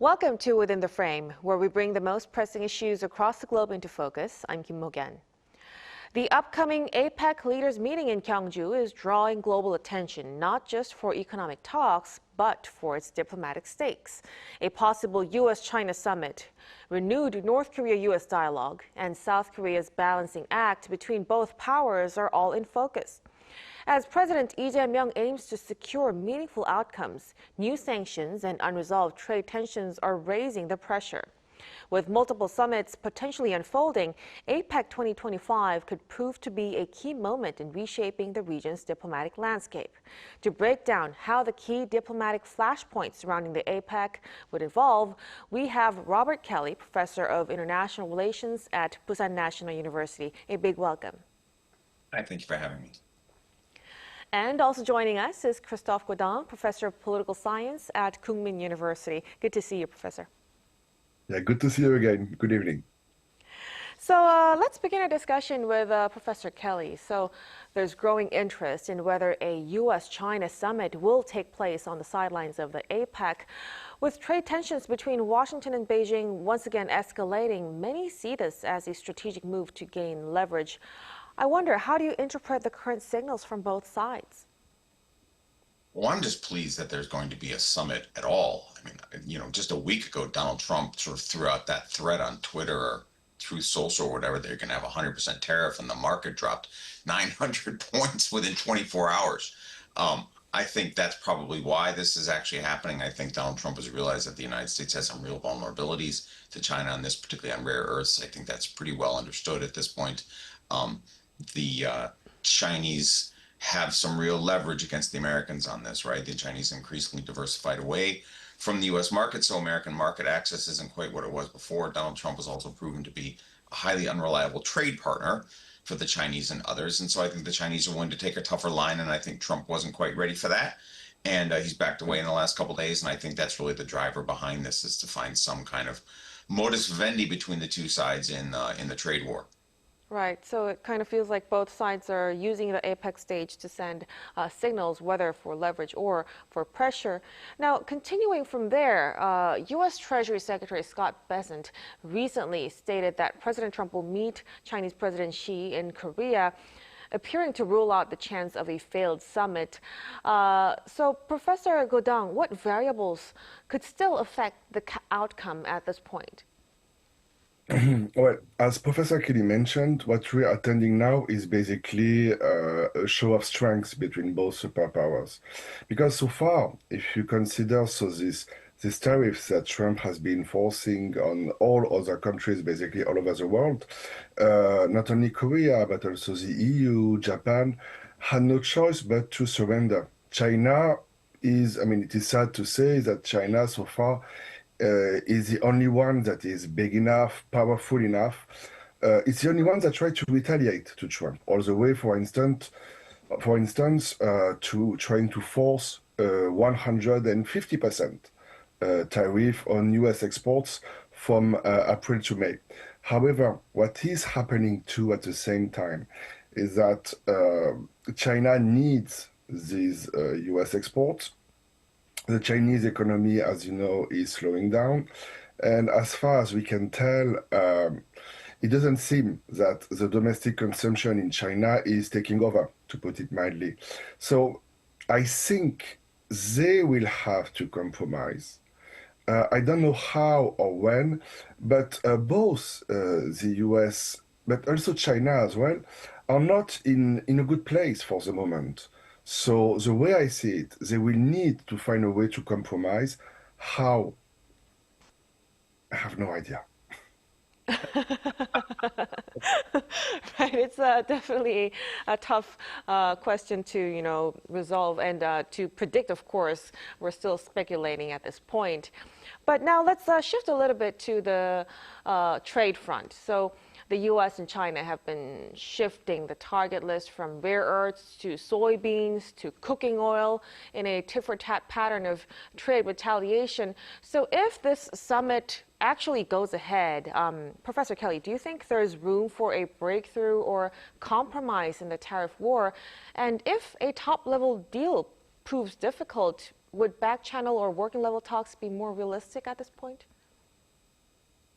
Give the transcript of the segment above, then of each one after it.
Welcome to Within the Frame, where we bring the most pressing issues across the globe into focus. I'm Kim Mok-yeon. The upcoming APEC Leaders Meeting in Gyeongju is drawing global attention, not just for economic talks, but for its diplomatic stakes. A possible U.S. China summit, renewed North Korea-U.S. dialogue, and South Korea's balancing act between both powers are all in focus. As President Lee Jae Myung aims to secure meaningful outcomes, new sanctions and unresolved trade tensions are raising the pressure. With multiple summits potentially unfolding, APEC 2025 could prove to be a key moment in reshaping the region's diplomatic landscape. To break down how the key diplomatic flashpoints surrounding the APEC would evolve, we have Robert Kelly, Professor of International Relations at Pusan National University. A big welcome. Hi, thank you for having me. And also joining us is Christophe Godin, Professor of Political Science at Kookmin University. Good to see you, Professor. Yeah, good to see you again. Good evening. So let's begin our discussion with Professor Kelly. So there's growing interest in whether a U.S. China summit will take place on the sidelines of the APEC. With trade tensions between Washington and Beijing once again escalating, many see this as a strategic move to gain leverage. I wonder, how do you interpret the current signals from both sides? Well, I'm just pleased that there's going to be a summit at all. I mean, just a week ago, Donald Trump sort of threw out that threat on Twitter or through social or whatever, they're going to have a 100% tariff, and the market dropped 900 points within 24 hours. I think that's probably why this is actually happening. I think Donald Trump has realized that the United States has some real vulnerabilities to China on this, particularly on rare earths. I think that's pretty well understood at this point. The Chinese have some real leverage against the Americans on this, right? The Chinese increasingly diversified away from the U.S. market, so American market access isn't quite what it was before. Donald Trump has also proven to be a highly unreliable trade partner for the Chinese and others, and so I think the Chinese are willing to take a tougher line, and I think Trump wasn't quite ready for that, and he's backed away in the last couple of days, and I think that's really the driver behind this, is to find some kind of modus vivendi between the two sides in the trade war. Right, so it kind of feels like both sides are using the APEC stage to send signals, whether for leverage or for pressure. Now, continuing from there, U.S. Treasury Secretary Scott Bessent recently stated that President Trump will meet Chinese President Xi in Korea, appearing to rule out the chance of a failed summit. So, Professor Godin, what variables could still affect the outcome at this point? Well, as Professor Kelly mentioned, what we are attending now is basically a show of strength between both superpowers. Because so far, if you consider these tariffs that Trump has been forcing on all other countries, basically all over the world, not only Korea, but also the EU, Japan, had no choice but to surrender. China is, it is sad to say that China so far is the only one that is big enough, powerful enough. It's the only one that tried to retaliate to Trump, all the way, for instance, to trying to force 150% tariff on U.S. exports from April to May. However, what is happening too at the same time is that China needs these U.S. exports. The Chinese economy, as you know, is slowing down. And as far as we can tell, it doesn't seem that the domestic consumption in China is taking over, to put it mildly. So I think they will have to compromise. I don't know how or when, but both the US, but also China as well, are not in a good place for the moment. So the way I see it, they will need to find a way to compromise. How? I have no idea. Right, it's definitely a tough question to, resolve and to predict, of course. We're still speculating at this point. But now let's shift a little bit to the trade front. So the U.S. and China have been shifting the target list from rare earths to soybeans to cooking oil in a tit-for-tat pattern of trade retaliation. So if this summit actually goes ahead, Professor Kelly, do you think there's room for a breakthrough or compromise in the tariff war? And if a top-level deal proves difficult, would back channel or working level talks be more realistic at this point?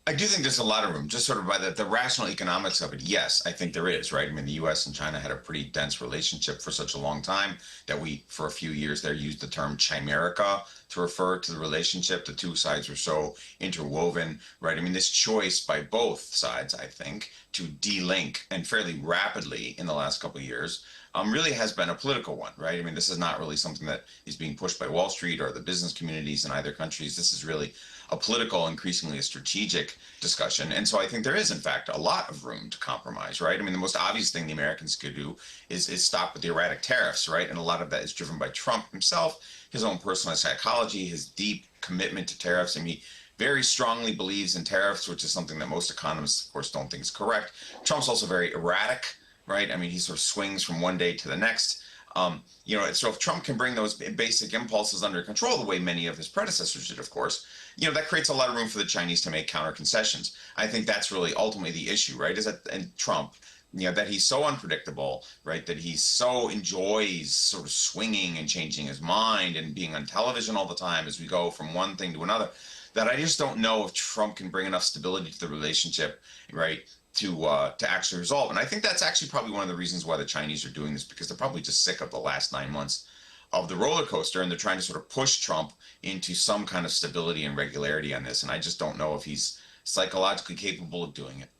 I do think there's a lot of room, just sort of by the rational economics of it. Yes, I think there is, right? I mean, the U.S. and China had a pretty dense relationship for such a long time that we, for a few years there, used the term chimerica to refer to the relationship. The two sides were so interwoven, right? I mean, this choice by both sides, I think, to de-link and fairly rapidly in the last couple of years really has been a political one, right? I mean, this is not really something that is being pushed by Wall Street or the business communities in either countries. This is really a political, increasingly a strategic discussion. And so I think there is, in fact, a lot of room to compromise, right? I mean, the most obvious thing the Americans could do is stop with the erratic tariffs, right? And a lot of that is driven by Trump himself, his own personal psychology, his deep commitment to tariffs. I mean, he very strongly believes in tariffs, which is something that most economists, of course, don't think is correct. Trump's also very erratic, right? I mean, he sort of swings from one day to the next. So if Trump can bring those basic impulses under control the way many of his predecessors did, of course, that creates a lot of room for the Chinese to make counter concessions. I think that's really ultimately the issue, right? Is that and Trump, that he's so unpredictable, right? That he so enjoys sort of swinging and changing his mind and being on television all the time as we go from one thing to another, that I just don't know if Trump can bring enough stability to the relationship, right? To actually resolve. And I think that's actually probably one of the reasons why the Chinese are doing this, because they're probably just sick of the last 9 months of the roller coaster, and they're trying to sort of push Trump into some kind of stability and regularity on this. And I just don't know if he's psychologically capable of doing it.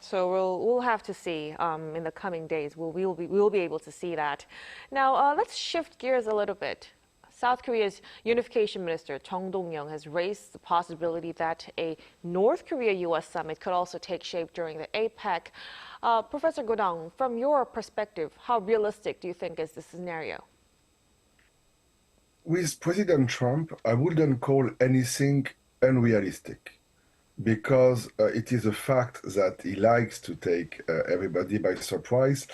So we'll have to see in the coming days. We'll be able to see that. Now let's shift gears a little bit. South Korea's Unification Minister Chung Dong-young has raised the possibility that a North Korea-U.S. summit could also take shape during the APEC. Professor Godang, from your perspective, how realistic do you think is this scenario? With President Trump, I wouldn't call anything unrealistic, because it is a fact that he likes to take everybody by surprise.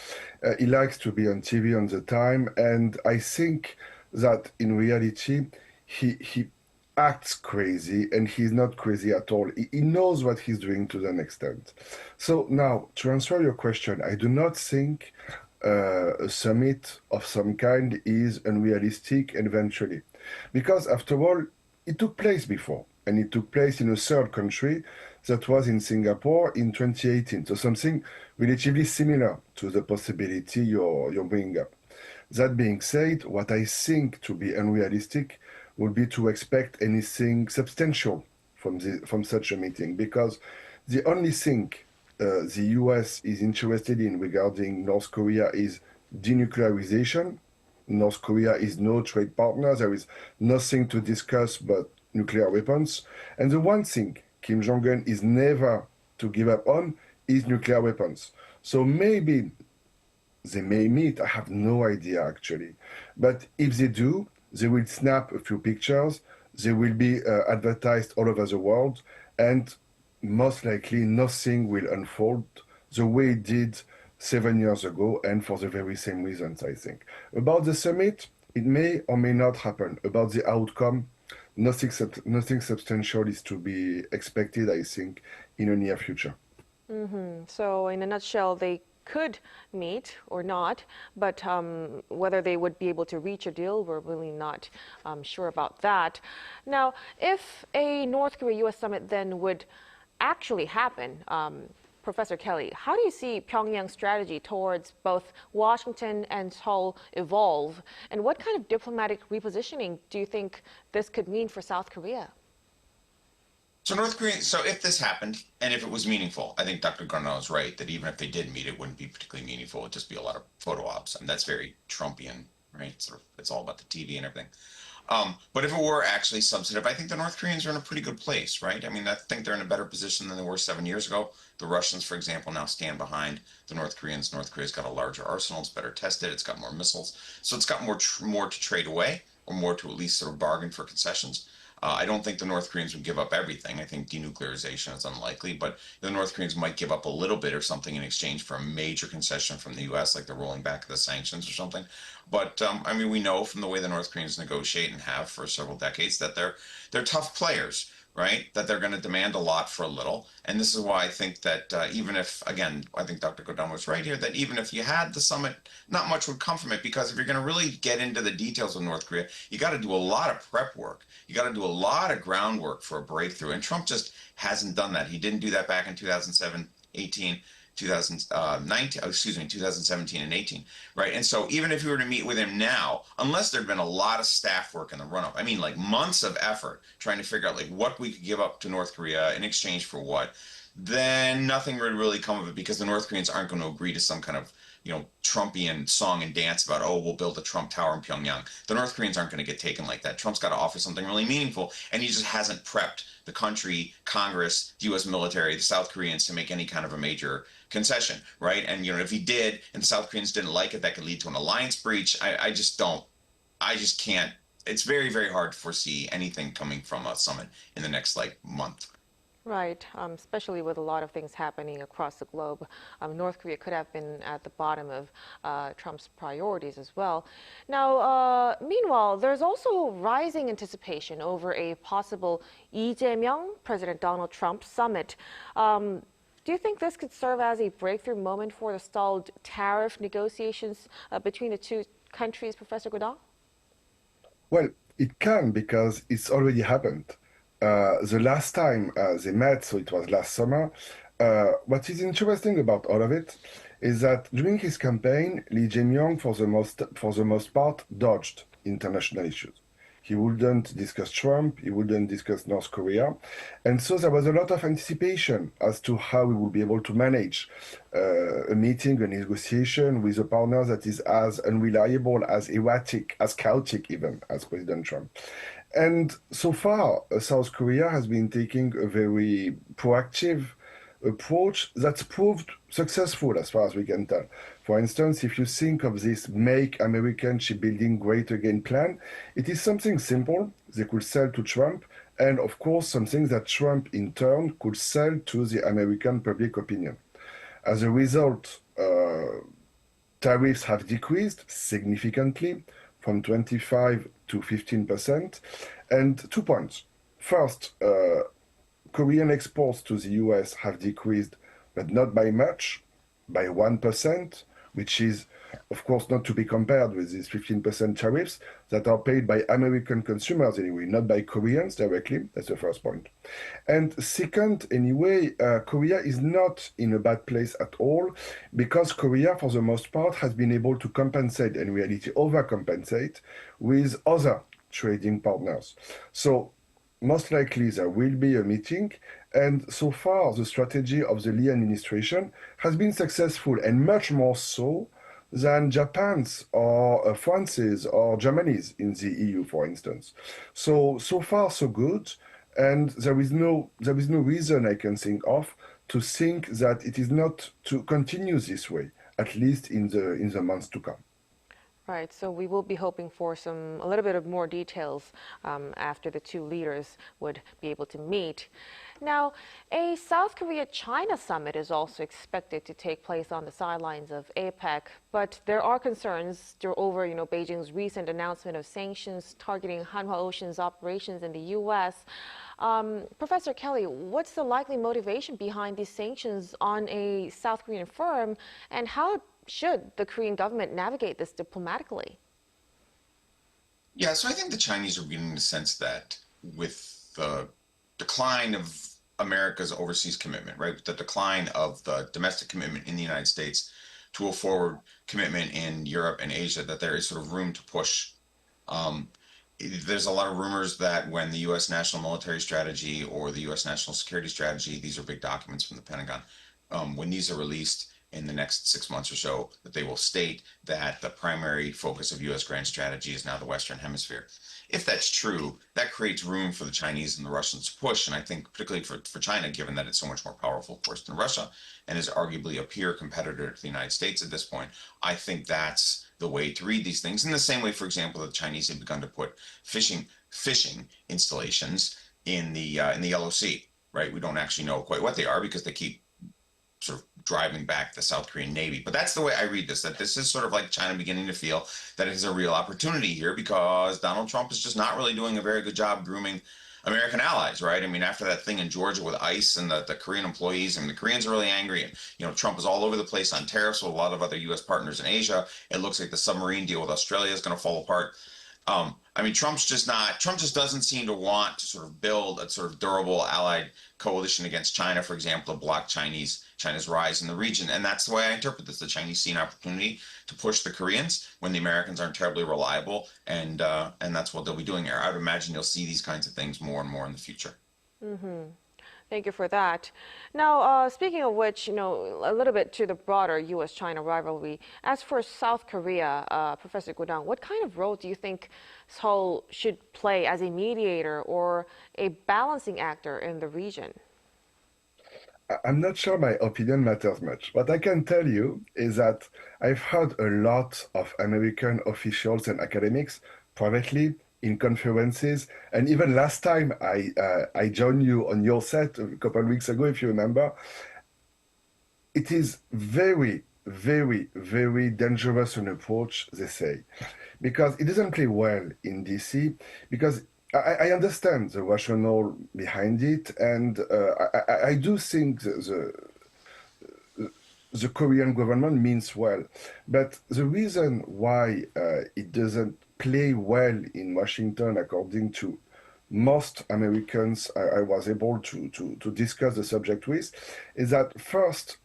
He likes to be on TV on the time, and I think that in reality, he acts crazy, and he's not crazy at all. He knows what he's doing to an extent. So now, to answer your question, I do not think a summit of some kind is unrealistic eventually. Because after all, it took place before, and it took place in a third country that was in Singapore in 2018. So something relatively similar to the possibility you're bringing up. That being said, what I think to be unrealistic would be to expect anything substantial from such a meeting, because the only thing the U.S. is interested in regarding North Korea is denuclearization. North Korea is no trade partner. There is nothing to discuss but nuclear weapons. And the one thing Kim Jong-un is never to give up on is nuclear weapons. So maybe they may meet, I have no idea actually. But if they do, they will snap a few pictures, they will be advertised all over the world, and most likely nothing will unfold the way it did 7 years ago, and for the very same reasons, I think. About the summit, it may or may not happen. About the outcome, nothing substantial is to be expected, I think, in the near future. So in a nutshell, they could meet or not, but whether they would be able to reach a deal, we're really not sure about that. Now, if a North Korea-U.S. summit then would actually happen, Professor Kelly, how do you see Pyongyang's strategy towards both Washington and Seoul evolve? And what kind of diplomatic repositioning do you think this could mean for South Korea? So if this happened, and if it was meaningful, I think Dr. Garneau is right, that even if they did meet, it wouldn't be particularly meaningful. It'd just be a lot of photo ops. And that's very Trumpian, right? It's all about the TV and everything. But if it were actually substantive, I think the North Koreans are in a pretty good place, right? I mean, I think they're in a better position than they were 7 years ago. The Russians, for example, now stand behind the North Koreans. North Korea's got a larger arsenal. It's better tested. It's got more missiles. So it's got more to trade away, or more to at least sort of bargain for concessions. I don't think the North Koreans would give up everything. I think denuclearization is unlikely, but the North Koreans might give up a little bit or something in exchange for a major concession from the U.S., like the rolling back of the sanctions or something. But I mean, we know from the way the North Koreans negotiate and have for several decades that they're tough players, right? That they're going to demand a lot for a little. And this is why I think that even if, again, I think Dr. Godon was right here, that even if you had the summit, not much would come from it, because if you're going to really get into the details of North Korea, you got to do a lot of prep work. You got to do a lot of groundwork for a breakthrough. And Trump just hasn't done that. He didn't do that back in 2007, 18. 2017 and 18, right? And so even if you were to meet with him now, unless there'd been a lot of staff work in the run-up, I mean, like months of effort trying to figure out like what we could give up to North Korea in exchange for what, then nothing would really come of it, because the North Koreans aren't going to agree to some kind of, Trumpian song and dance about, oh, we'll build a Trump Tower in Pyongyang. The North Koreans aren't going to get taken like that. Trump's got to offer something really meaningful, and he just hasn't prepped the country, Congress, the U.S. military, the South Koreans to make any kind of a major concession, right? And, if he did and the South Koreans didn't like it, that could lead to an alliance breach. I just can't. It's very, very hard to foresee anything coming from a summit in the next, month. Right, especially with a lot of things happening across the globe. North Korea could have been at the bottom of Trump's priorities as well. Now, meanwhile, there's also rising anticipation over a possible Lee Jae Myung, President Donald Trump summit. Do you think this could serve as a breakthrough moment for the stalled tariff negotiations between the two countries, Professor Godin? Well, it can, because it's already happened. The last time they met, so it was last summer, what is interesting about all of it is that during his campaign, Lee Jae Myung, for the most part, dodged international issues. He wouldn't discuss Trump, he wouldn't discuss North Korea, and so there was a lot of anticipation as to how we would be able to manage a meeting, a negotiation with a partner that is as unreliable, as erratic, as chaotic even as President Trump. And so far, South Korea has been taking a very proactive approach that's proved successful as far as we can tell. For instance, if you think of this Make American Shipbuilding Great Again plan, it is something simple they could sell to Trump, and of course something that Trump in turn could sell to the American public opinion. As a result, tariffs have decreased significantly from 25 to 15%. And 2 points. First, Korean exports to the U.S. have decreased, but not by much, by 1%, which is, of course, not to be compared with these 15% tariffs that are paid by American consumers anyway, not by Koreans directly. That's the first point. And second, anyway, Korea is not in a bad place at all, because Korea, for the most part, has been able to compensate, in reality overcompensate, with other trading partners. So most likely there will be a meeting, and so far the strategy of the Lee administration has been successful, and much more so than Japan's or France's or Germany's in the EU, for instance. So far so good, and there is no reason I can think of to think that it is not to continue this way, at least in the months to come. Right, so we will be hoping for a little bit of more details after the two leaders would be able to meet. Now, a South Korea-China summit is also expected to take place on the sidelines of APEC, but there are concerns over, Beijing's recent announcement of sanctions targeting Hanwha Ocean's operations in the U.S. Professor Kelly, what's the likely motivation behind these sanctions on a South Korean firm, and how should the Korean government navigate this diplomatically? Yeah, so I think the Chinese are beginning to sense that with the decline of America's overseas commitment, right, with the decline of the domestic commitment in the United States to a forward commitment in Europe and Asia, that there is sort of room to push. There's a lot of rumors that when the U.S. National Military Strategy or the U.S. National Security Strategy, these are big documents from the Pentagon, when these are released in the next 6 months or so, that they will state that the primary focus of U.S. grand strategy is now the Western Hemisphere. If that's true, that creates room for the Chinese and the Russians to push. And I think particularly for China, given that it's so much more powerful, of course, than Russia, and is arguably a peer competitor to the United States at this point, I think that's the way to read these things. In the same way, for example, the Chinese have begun to put fishing installations in the Yellow Sea, right? We don't actually know quite what they are because they keep sort of driving back the South Korean Navy. But that's the way I read this, that this is sort of like China beginning to feel that it has a real opportunity here, because Donald Trump is just not really doing a very good job grooming American allies, right? I mean, after that thing in Georgia with ICE and the Korean employees, I mean, the Koreans are really angry. And, Trump is all over the place on tariffs with a lot of other U.S. partners in Asia. It looks like the submarine deal with Australia is going to fall apart. I mean, Trump just doesn't seem to want to sort of build a sort of durable allied coalition against China, for example, to block China's rise in the region. And that's the way I interpret this. The Chinese see an opportunity to push the Koreans when the Americans aren't terribly reliable. And that's what they'll be doing here. I would imagine you'll see these kinds of things more and more in the future. Mm-hmm. Thank you for that. Now, speaking of which, a little bit to the broader U.S. China rivalry. As for South Korea, Professor Gudang, what kind of role do you think Seoul should play as a mediator or a balancing actor in the region? I'm not sure my opinion matters much. What I can tell you is that I've heard a lot of American officials and academics privately in conferences, and even last time I joined you on your set a couple of weeks ago, if you remember. It is very, very, very dangerous an approach, they say, because it doesn't play well in DC, because I understand the rationale behind it, and I do think the Korean government means well. But the reason why it doesn't play well in Washington, according to most Americans I was able to discuss the subject with, is that first,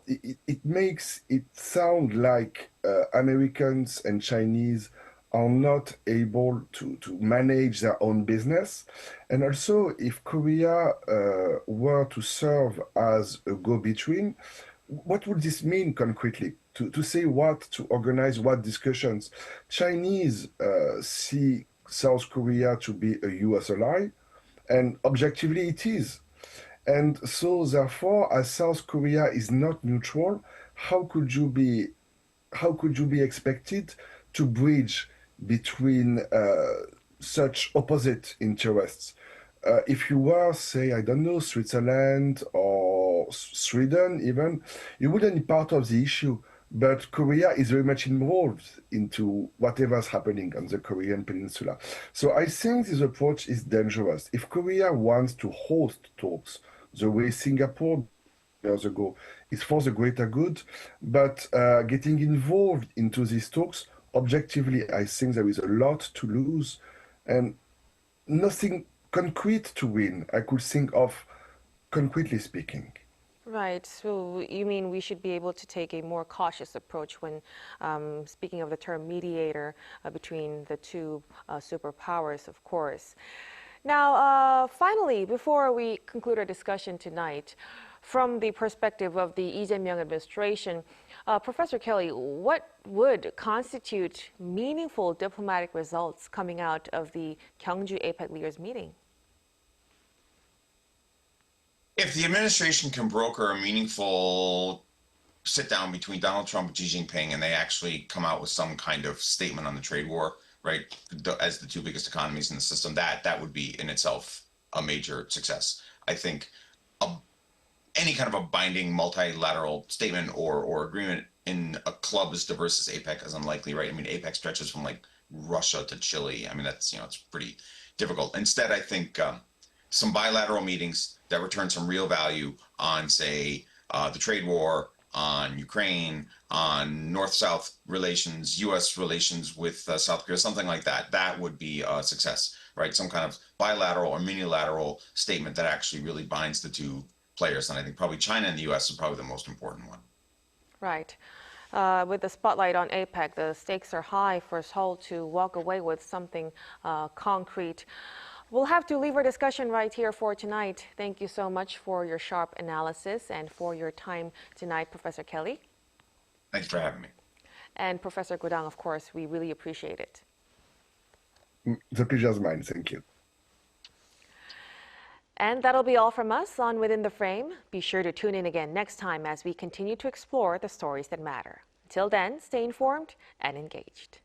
it makes it sound like Americans and Chinese are not able to manage their own business. And also, if Korea were to serve as a go-between, what would this mean concretely? To say what, to organize what discussions? Chinese see South Korea to be a U.S. ally, and objectively it is. And so therefore, as South Korea is not neutral, how could you be expected to bridge between such opposite interests? If you were, say, I don't know, Switzerland or Sweden even, you wouldn't be part of the issue. But Korea is very much involved into whatever's happening on the Korean peninsula. So I think this approach is dangerous. If Korea wants to host talks the way Singapore years ago, it's for the greater good, but getting involved into these talks, objectively, I think there is a lot to lose and nothing concrete to win, I could think of, concretely speaking. Right. So you mean we should be able to take a more cautious approach when speaking of the term mediator between the two superpowers, of course. Now, finally, before we conclude our discussion tonight, from the perspective of the Lee Jae Myung administration, Professor Kelly, what would constitute meaningful diplomatic results coming out of the Gyeongju APEC Leaders Meeting? If the administration can broker a meaningful sit down between Donald Trump and Xi Jinping and they actually come out with some kind of statement on the trade war, right, as the two biggest economies in the system, that would be in itself a major success. I think any kind of a binding multilateral statement or agreement in a club as diverse as APEC is unlikely, right? I mean, APEC stretches from like Russia to Chile. I mean, that's, it's pretty difficult. Instead, I think some bilateral meetings that return some real value on, say, the trade war, on Ukraine, on North-South relations, U.S. relations with South Korea, something like that. That would be a success, right? Some kind of bilateral or minilateral statement that actually really binds the two players. And I think probably China and the U.S. is probably the most important one. Right. With the spotlight on APEC, the stakes are high for Seoul to walk away with something concrete. We'll have to leave our discussion right here for tonight. Thank you so much for your sharp analysis and for your time tonight, Professor Kelly. Thanks for having me. And Professor Gudang, of course, we really appreciate it. The pleasure is mine. Thank you. And that'll be all from us on Within the Frame. Be sure to tune in again next time as we continue to explore the stories that matter. Until then, stay informed and engaged.